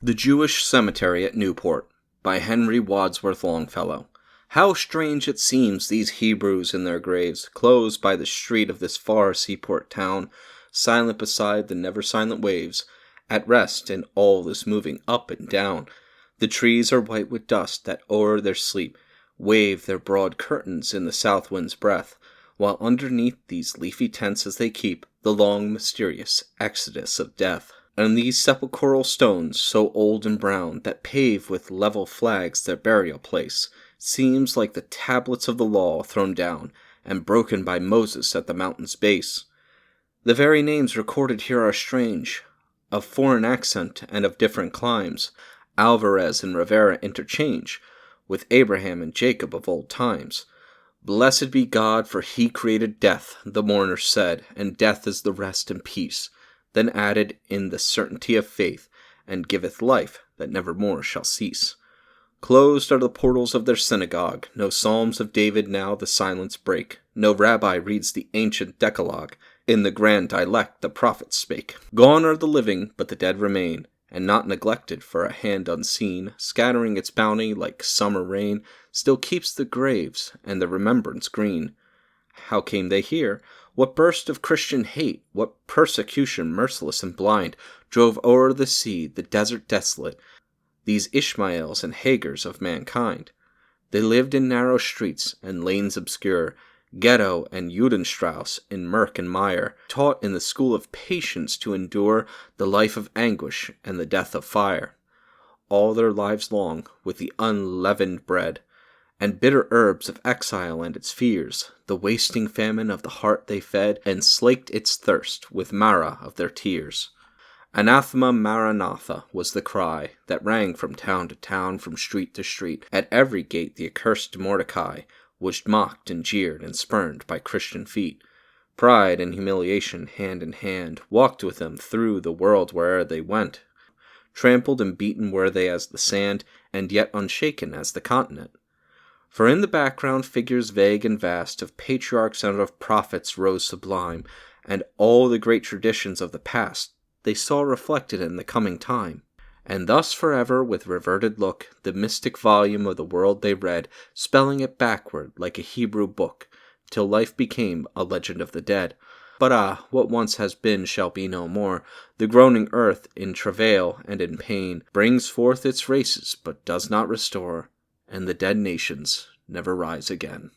The Jewish Cemetery at Newport by Henry Wadsworth Longfellow. How strange it seems these Hebrews in their graves, closed by the street of this far seaport town, silent beside the never-silent waves, at rest in all this moving up and down. The trees are white with dust that o'er their sleep wave their broad curtains in the south wind's breath, while underneath these leafy tents as they keep the long mysterious exodus of death. And these sepulchral stones, so old and brown, that pave with level flags their burial place, seems like the tablets of the law thrown down and broken by Moses at the mountain's base. The very names recorded here are strange, of foreign accent and of different climes. Alvarez and Rivera interchange with Abraham and Jacob of old times. Blessed be God, for he created death, the mourners said, and death is the rest and peace. Then added in the certainty of faith, and giveth life that never more shall cease. Closed are the portals of their synagogue, no psalms of David now the silence break, no rabbi reads the ancient decalogue, in the grand dialect the prophets spake. Gone are the living, but the dead remain, and not neglected, for a hand unseen, scattering its bounty like summer rain, still keeps the graves and the remembrance green. How came they here? What burst of Christian hate, what persecution merciless and blind, drove o'er the sea, the desert desolate, these Ishmaels and Hagars of mankind? They lived in narrow streets and lanes obscure, ghetto and Judenstrasse in murk and mire, taught in the school of patience to endure the life of anguish and the death of fire. All their lives long, with the unleavened bread, and bitter herbs of exile and its fears, the wasting famine of the heart they fed, and slaked its thirst with Mara of their tears. Anathema Maranatha was the cry that rang from town to town, from street to street. At every gate the accursed Mordecai was mocked and jeered and spurned by Christian feet. Pride and humiliation, hand in hand, walked with them through the world where'er they went. Trampled and beaten were they as the sand, and yet unshaken as the continent. For in the background figures vague and vast of patriarchs and of prophets rose sublime, and all the great traditions of the past they saw reflected in the coming time. And thus forever with reverted look the mystic volume of the world they read, spelling it backward like a Hebrew book, till life became a legend of the dead. But what once has been shall be no more. The groaning earth in travail and in pain brings forth its races but does not restore, and the dead nations never rise again.